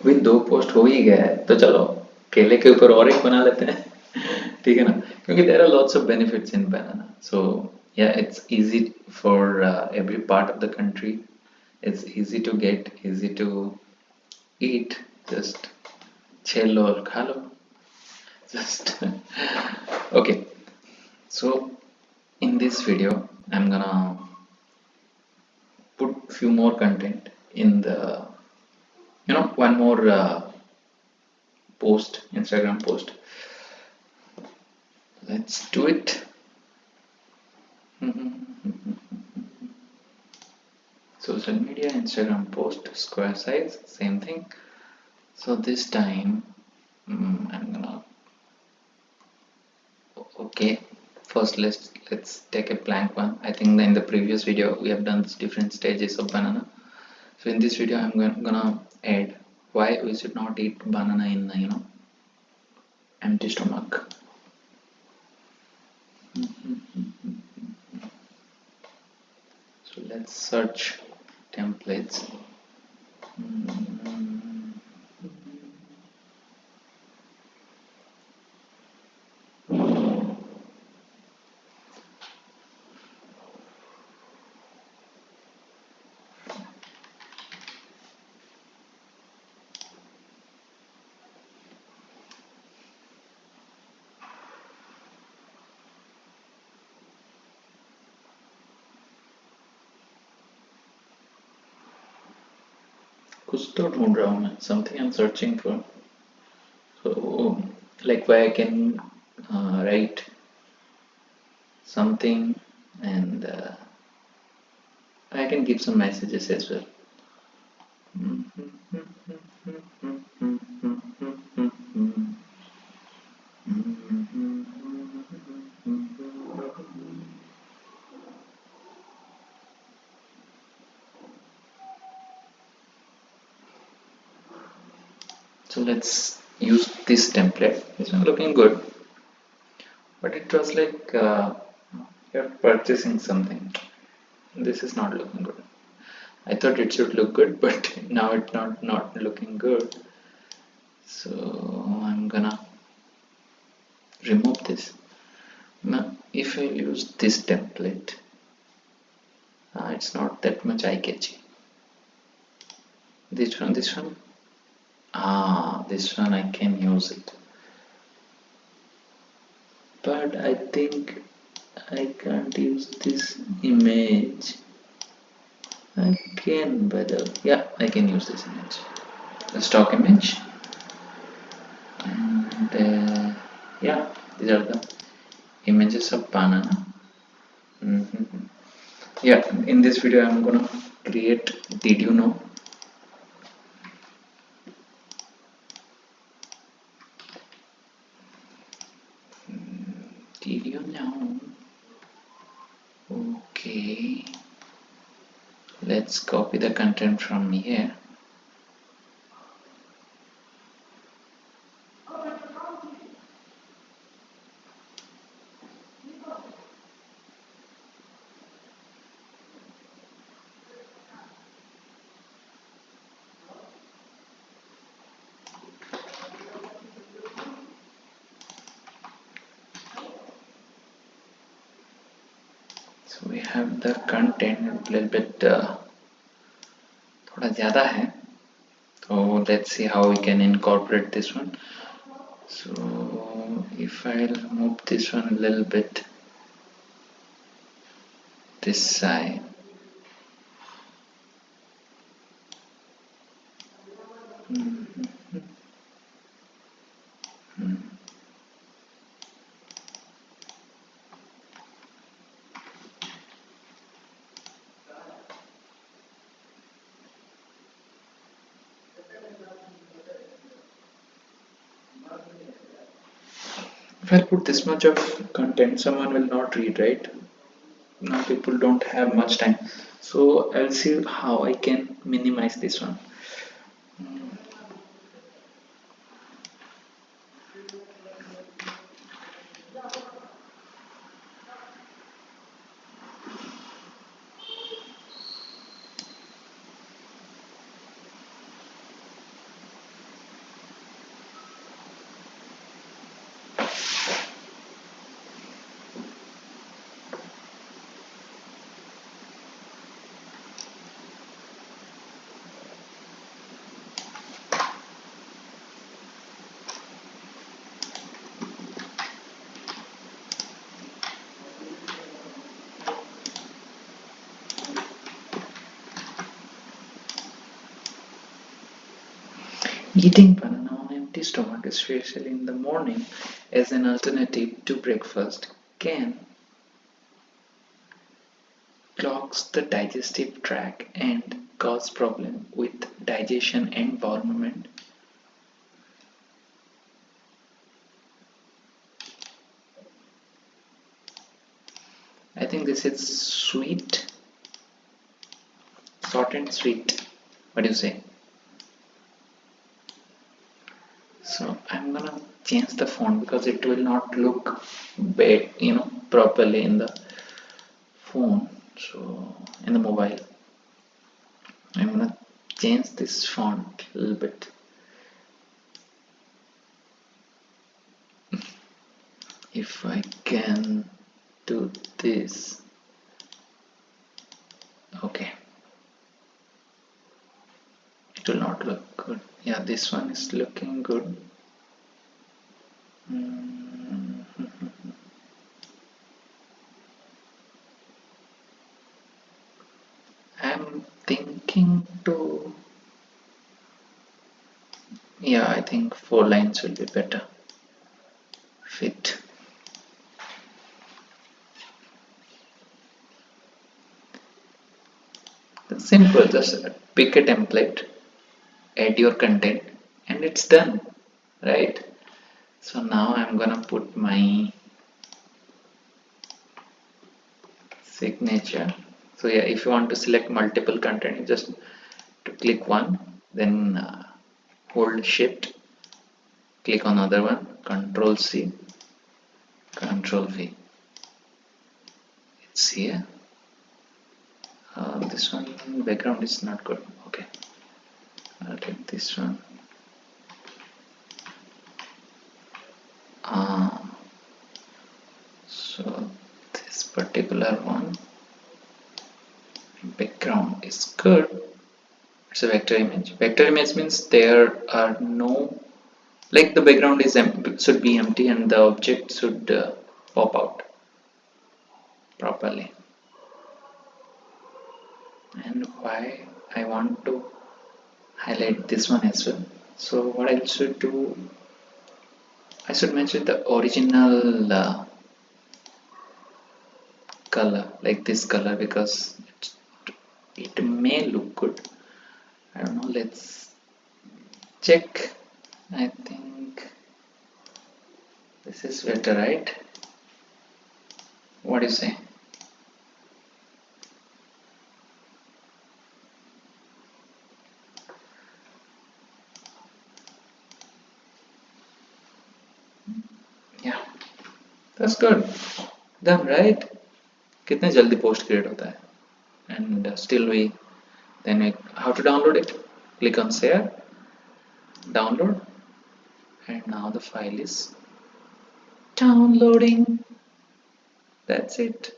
अभी 2 पोस्ट हो ही गया है तो चलो केले के ऊपर और एक बना लेते हैं ठीक है ना, क्योंकि there are lots of benefits in banana, so या it's easy for every part of the country, it's easy to get, easy to eat, just छील लो और खा लो, just okay. So in this video I'm gonna put few more content in the, one more post, Instagram post. Let's do it. Social media, Instagram post, square size, same thing. So this time I'm gonna, okay, first let's take a blank one. I think in the previous video we have done different stages of banana. So in this video I'm gonna add why we should not eat banana in empty stomach. So let's search templates. कुछ तो ढूंढ रहा हूँ मैं, something I'm searching for. So like why I can write something and I can give some messages as well. So let's use this template. It's not looking good, but it was like you're purchasing something. This is not looking good. I thought it should look good, but now it's not looking good. So I'm gonna remove this. Now if I use this template, it's not that much eye-catchy. This one, this one. This one I can use it, but I think I can't use this image. I can, but yeah, I can use this image, the stock image, and yeah, these are the images of banana. Yeah, in this video I'm gonna create did you know. Did you know? Okay, let's copy the content from here. So we have the content a little bit थोड़ा ज़्यादा है, so let's see how we can incorporate this one. So if I'll move this one a little bit this side, if I put this much of content, someone will not read, right? Now people don't have much time, so I'll see how I can minimize this one. Eating banana on empty stomach, especially in the morning, as an alternative to breakfast, can clogs the digestive tract and cause problem with digestion and bowel movement. I think this is sweet, short and sweet. What do you say? So I'm gonna change the font because it will not look bad, properly in the phone. So in the mobile, I'm gonna change this font a little bit. If I can do this, okay, it will not look good. Yeah, this one is looking good. I'm thinking to, yeah, I think 4 lines will be better fit. Simple, just pick a template, add your content, and it's done, right? So now I'm gonna put my signature. So yeah, if you want to select multiple content, you just to click one, then hold shift, click on other one, control C, control V. It's here. This one background is not good. Okay, I'll take this one. So this particular one background is good. It's a vector image. Vector image means there are no, like the background is should be empty and the object should pop out properly. And why I want to highlight this one as well. So what I should do, I should mention the original color, like this color, because it may look good. I don't know, let's check. I think this is better, right? What do you say? Yeah, that's good. Done, right? कितने जल्दी post create होता है. And still how to download it? Click on share, download, and now the file is downloading. That's it.